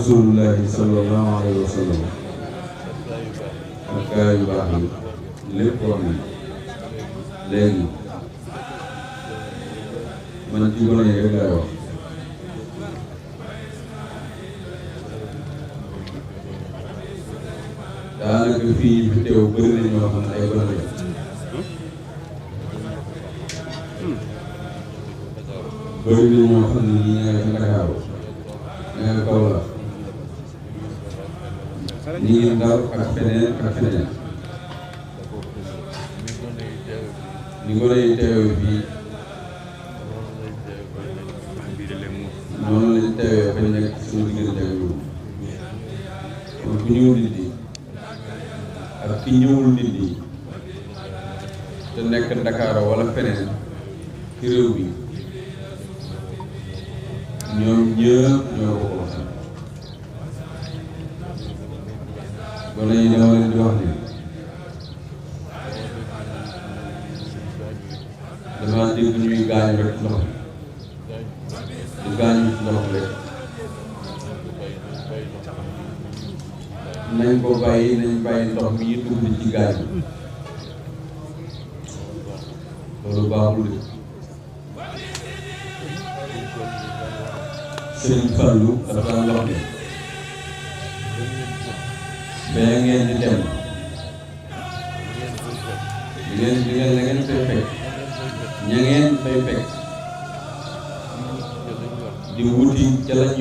rasulullahi sallallahu alayhi wa sallam ak gaa yu baax yi lépp wax ni léegi man ci gone yi rek laay wax daanaka fii fi teew bëri na ñoo xam ne ay gone la bëri na ñoo xam ne ñi nga Ndakaaru ña nga Kaolack ñi ngi Ndar ak feneen ak feneen ni gone yi teewee fii noonu lañ teewee fañ nekk suñu diggante ak ñoom kon ku ñëw nit yi ak ki ñëwul nit yi te nekk Dakar wala feneen ci réew bi ñoom ñëpp ñoo ko wax gone yi dama leen di wax ni dama dégg ñuy gaañu rek ndox di gaañu ndox rek nañ ko bàyyi ndox mi ñu dugg ci gaañu loolu baaxul de Sëriñ Fallu dafa daan wax ne bee ngeen di dem la ngeen fay fekk ña ngeen fay fekk di wuti ca lañ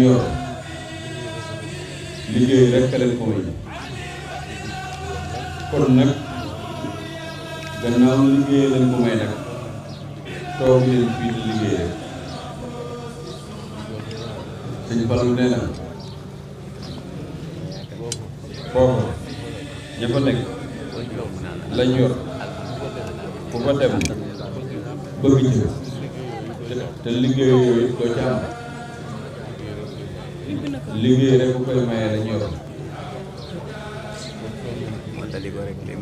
yor liggéey rek ka leen ko may kon nag gannaaw liggéey leen ko may nag toog leen fii di liggéey rek sëñ Fallu nee na foofu ña fa nekk lañ yor ku fa dem bëgg ci te liggéey yooyu doo ca am liggéey rek bu koy mayee lañ yor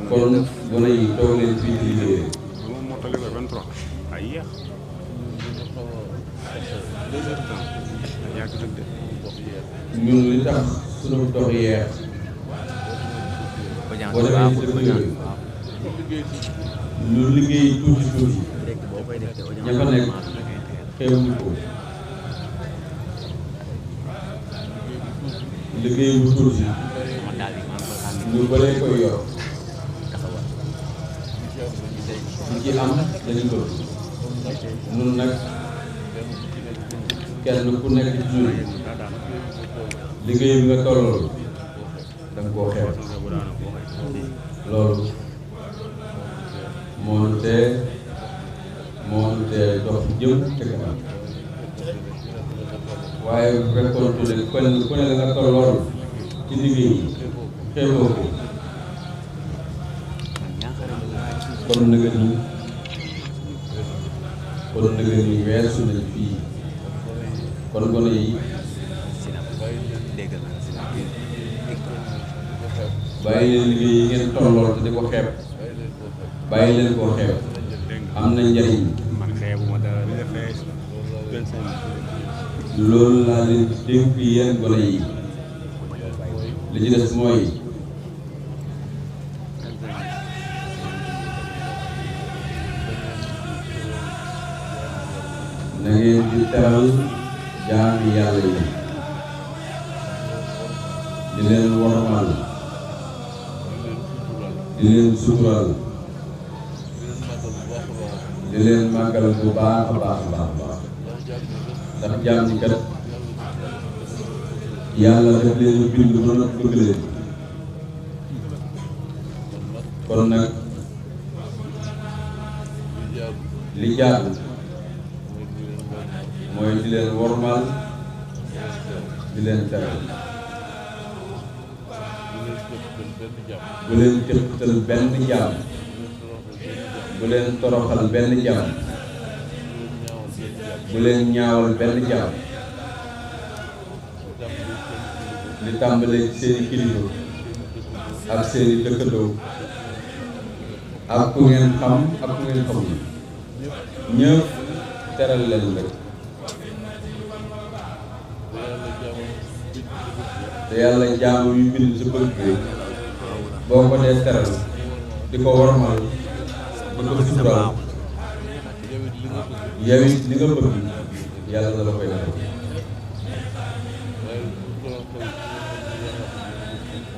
kon gone yi toog leen fii di liggéey ñun li tax sunu dox yeex boo demee ci dëkk yooyu lu liggéey tuuti ña fa nekk xeebuñu ko liggéey bu tuuti ñu bëree koy yor ci ci am dañu ko nun nag kenn ku nekk ci ñun liggéey bi nga tollool da nga koo xeeb loolu moo nu tee dox jëm te kanam waaye bu fekkoon ne ku ne la nga tollool ci liggéey yi xeeboo ko kon nag ni weesu nañ fii kon gone yi bàyyi leen liggéey yi ngeen tollool te di ko xeeb bàyyi leen koo xeeb am na njariñ loolu laa leen dénk yéen gone yi li ci des mooy na ngeen di teral jaami yàlla yi di leen wormal di leen sutural di leen màggal bu baax a baax ndax jaam ñi kat yàlla def leen bind ba noppi bëgg leen kon nag li jaadu mooy di leen wormal di leen teral bu leen jëftal benn jaam bu leen toroxal benn jaam bu leen ñaawal benn jaam li tàmbalee ci seeni kilifa ak seeni dëkkandoo ak ku ngeen xam ak ku ngeen xamul ñëpp teral leen rek te yàlla jaamu yu bind sa bëgg boo ko dee teral di ko wormal di ko suturaal yow it li nga bëgg yàlla da la koy def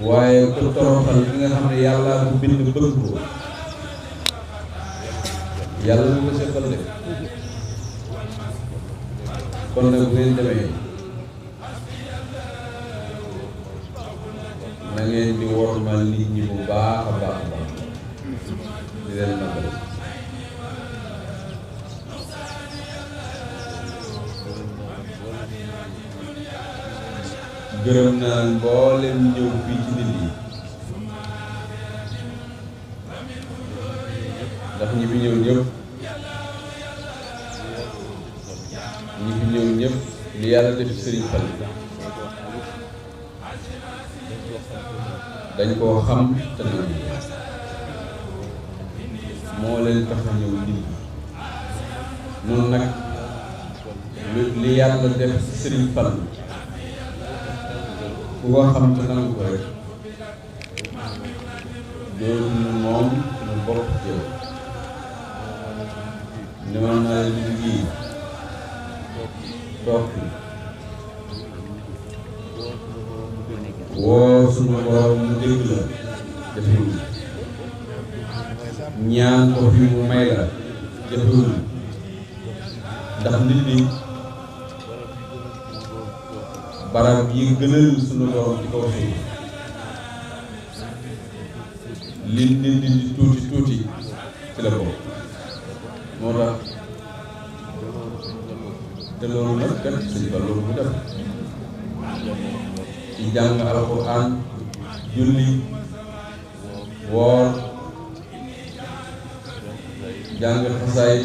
waaye ku toroxal li nga xam ne yàlla ko bind bëgg ko yàlla lu ko seqal de kon nag bu ngeen demee na ngeen di wormal nit ñi bu baax a baax a baax di leen magal gërëm naa mboolem ñëw fii ci nit yi ndax ñi fi ñëw ñëpp li yàlla def Sëriñ Fall dañ koo xam te nangu moo leen tax a ñëw nit ñi noonu nag li yàlla def Sëriñ Fall ku ko xam te nangu ko rek dootuñu moom suñu bopp yow newoon naa leen liggéey toog woo suñu borom mu dégg la jafewul ñaan ko fi mu may la jafewul ndax nit ñi barab yi gënal suñu borom ci kaw suuf li nit ñi di tuuti tuuti ci la bokk moo tax te loolu nag kat Sëñ Fallu loolu mu def ci jàng alxuraan julli woor jàng xasaay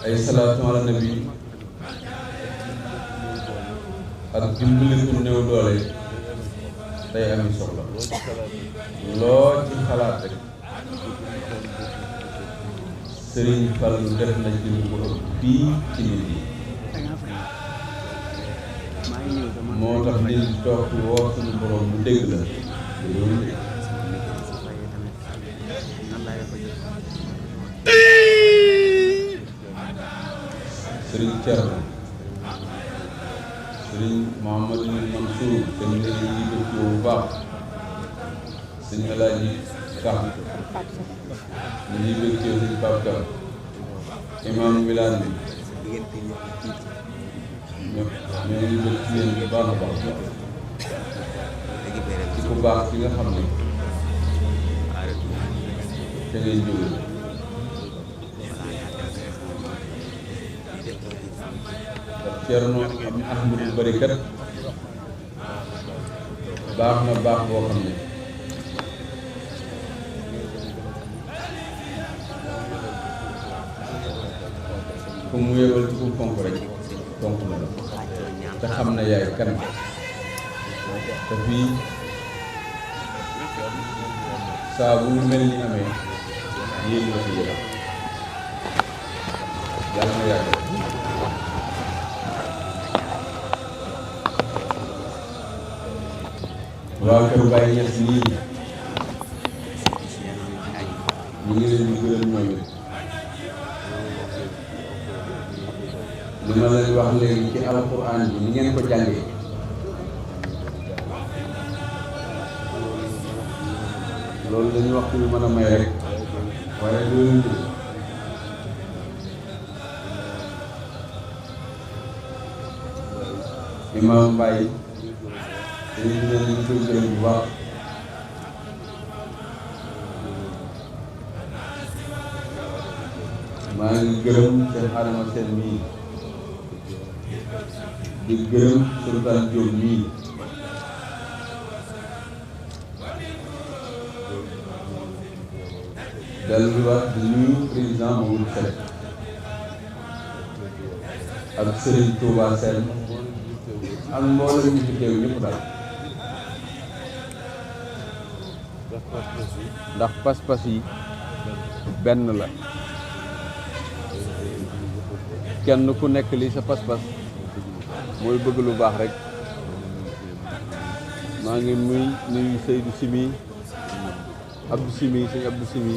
ay salaatu ala nabi ak dimbali ku néew doole tey ami soxla loo ci xalaat rek Sëriñ Fallu def na ci lu ko ëpp bii ci nit yi moo tax nit ñi toog ci woo suñu borom mu dégg la loolu Sëriñ Cerno Sëriñ Mouhamadou Mansour te mu ne ñu ngi bu baax Sëriñ Alaaji Ka ñu ngi bëgg ci Sëriñ Pape Ka imam Wilane bi ñoo ngi bëgg ci yéen bu baax a baax ci ku baax ci nga xam ne te ngay jóge ndax Cerno am Ahmadu bu bari kat baax na baax boo xam ne ku mu yebal ci ku fonk rek fonk na la te xam na yaay kan te fii saa bu lu mel ni amee yéen la fi yebal yàlla na yàgg waa kër Baye Niass nii ñu ngi leen di gërëm ñoom it li ma leen wax léegi ci alxuraan bi ni ngeen ko jàngee loolu dañuy wax ñu mën a may rek waaye loolu Imam Mbaye dañuy leen di koy gërëm bu baax maa ngi gërëm seen Adama seen mii di gërëm Sultan Diop mii dellu di wax di nuyu président Mamadou Seck ak Serigne Touba Sène ak mboolem ñu fi teew ñëpp daal ndax pas-pas yi benn la kenn ku nekk lii sa pas-pas mooy bëgg lu baax rek maa ngi nuyu Seydou Simi Abdou Simi sëñ Abdou Simi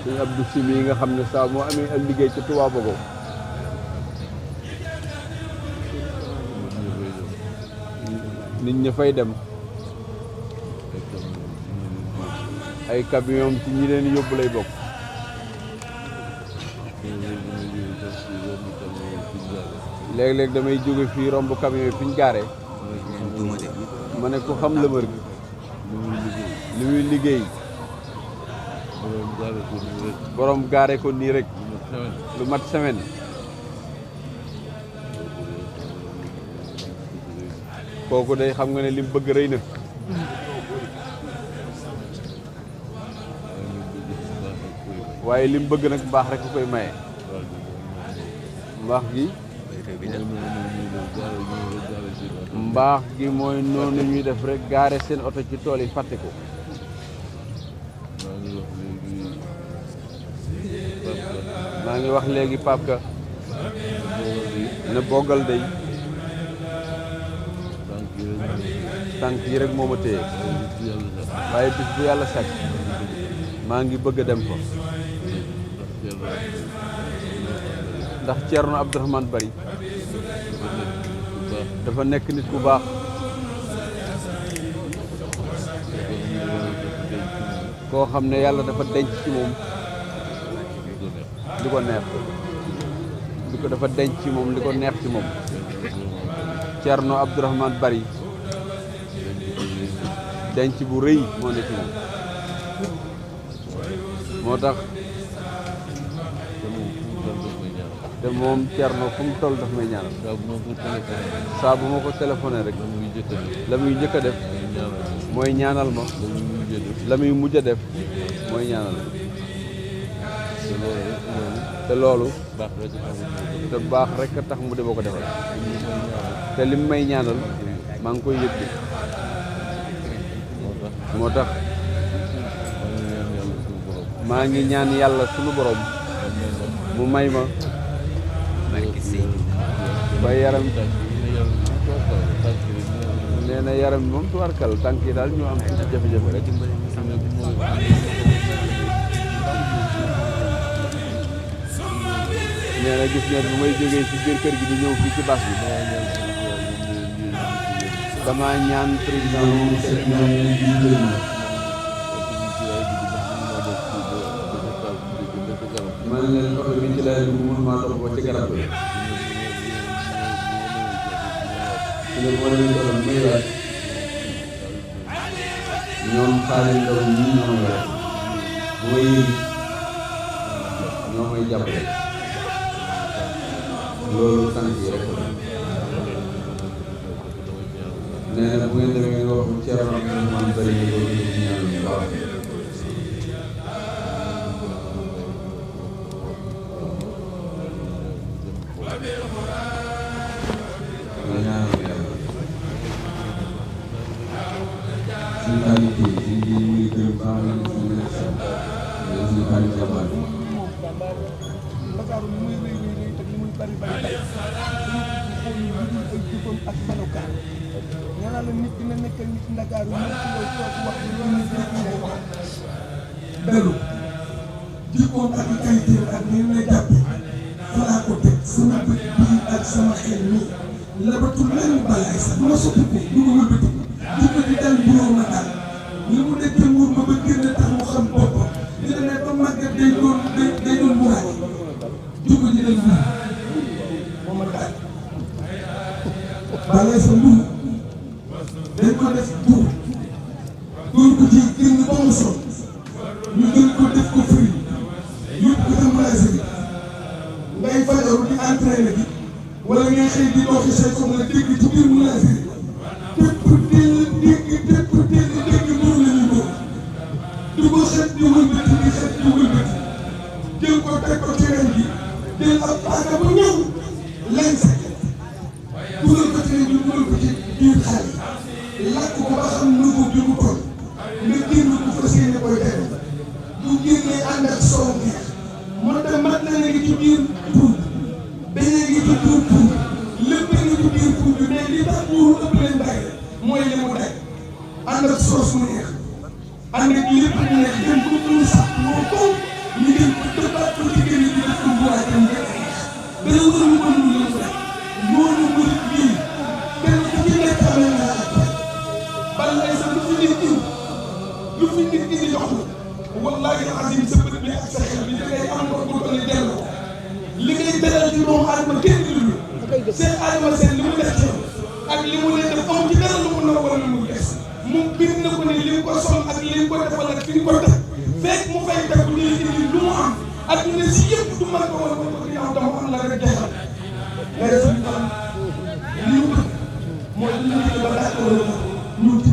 sëñ Abdou Simi nga xam ne saa moo amee ak liggéey ca Touba Bogo nit ña fay dem ay camion ci ñi leen yóbbu lay bokk léeg-léeg damay jóge fii romb camion yi fi ñu gaare ma ne ku xam lëmër gi li muy liggéey borom gaare ko nii rek lu mat semaine kooku day xam nga ne lim bëgg rëy na waaye lim bëgg nag mbaax rek ku koy maye mbaax gi mooy noonu ñuy def rek gaare seen oto ci tool yi fàtte ko maa ngi wax léegi Pape Ka ne boggal day tànk yi rek moo ma téye waaye bis bu yàlla sàkk maa ngi bëgg a dem fa ndax Thierno Abdourahmane Bari dafa nekk nit ku baax koo xam ne yàlla dafa denc ci moom li ko neex dafa denc ci moom li ko neex ci moom Thierno Abdourahmane Bari denc bu rëy moo ne ci moom moo tax te moom Thierno fu mu toll daf may ñaanal saa bu ma ko téléphoné rek la muy njëkk a def mooy ñaanal ma la muy mujj a def mooy ñaanal ma te loolu te baax rek a tax mu de boo ko defal te lim may ñaanal maa ngi koy yëg moo tax maa ngi ñaan yàlla sunu borom mu may ma ba yaram nee na yaram bi moom tuwarkal tànk yi daal ñoo am ci jafe-jafe rek nee na gis ngeen bu may jógee ci biir kër gi di ñëw fii ci bas bi dama ñaan président man leen oto bi ci lay dugg mun maa topp ba ci garab bi su ne moo leen oto muy laaj ñoom xaale ndaw ñi ñoo may laaj bu may yëg ñoo may jàppale loolu sant yi rek la nee na bu ngeen demee ngeen wax Thierno Abdourahmane Bari ñu ko ci ñaan bu baax dalu jikkoom ak qualité ak ni ñu lay jàppe falaa ko teg sama bët bii ak sama xel mi labatul lenn balaay sax ma soppi ko du ma wëlbati jikko ji dal buróom na daal li mu nekk nguur ma ba gën a tax mu xam boppam dina ne ba màggat day doon muraay jikko ji dal buur moo ma daal balaay sa mbuur dañ ko def buur dóor ko ci génn ba mu sol ñu gën ko def ko firi yóbbu ko ca magasin bi ngay fajaru di entraîné bi wala ngay xëy di doxi say soxla dégg ci biir magasin bi tépp teel dégg moom la ñu doon du ko xet di wëlbati di xet di wëlbati jël ko teg ko ci ren bi jël ab paaka bu ñëw lañ sekk dugal ko ci ren bi dugal ko ci biir xale lakk ko ba xam nëbu bi mu toll nga génn ànd ak soow neex moo tax mat na ngi ci biir puur dañ ngi ci biir puur lépp ngi ci biir puur bi mais li tax puur ëpp leen bàyyi mooy li mu daj ànd ak soos mu neex ànd ak lépp mu neex dem ko ñu sax moo ko ñu dem ko dëppaat ko ci gën di def ko buwaay dem gën a neex dana wër ñu ko ñu leen def yoonu murit bii kenn ku ci nekk amee naa ak bal ay sa lu fi nit indi jox la wallaahi azim sa bët bi ak sa xel bi da ngay am ko bu doon delloo li ngay teral ci doomu aadama kenn du lu seen aadama seen li mu def ci ak li mu leen def am ci dara lu mu naw wala lu mu des mu bind na ko ne li mu ko sol ak li mu ko defal ak fi mu ko def fekk mu fay def di indi lu mu am ak ñu ne si yëpp du mën ko wala ko ginnaaw dama am la rek defal nga def li am li mu bëgg mooy li ñu ba d'accord ñu ci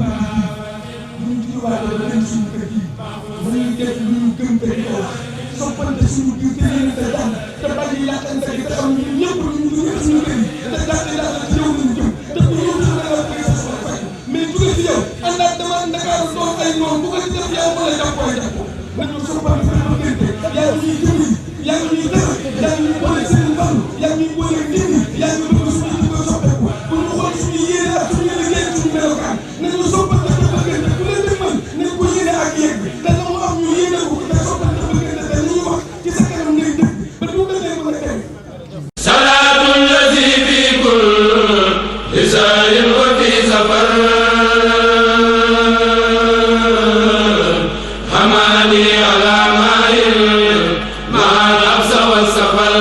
ñu ci waat ba dem suñu kër gi ba ñuy def lu ñu gëm te di ko wax soppante suñu biir te yéen te jàmm te bàyyi yàqante gi te xam ñun ñëpp ñu ñëpp suñu kër yi te gàtt yàlla ci yow lañu jëm te bu ñëw suñu danga koy sa sama fay mais jóge ci yow àndaat dama Ndakaaru doon ay noonu bu ko ci def yow mën a jàpp koy jàpp nañu soppante te bëggante yaa ngi ñuy jëm yaa ngi ñuy def yaa ngi ñuy boole seen mbàll yaa ngi ñuy boole nit ñi yaa ngi bëgg suñu ci ko soppeeku bu ñu xool suñu yéene ak suñu liggéey suñu melokaan nañu soppante te bëggante ku leen demal nañ ko yéene ak yegg te la mu am ñu yéene ko te soppante te bëggante te ñuy wax ci sa kanam ngay dëgg ba du dëggee mën a teg salaatu lazi fi kulli saarin wa fi safar hamani ala maa'in ma'al absa wa safar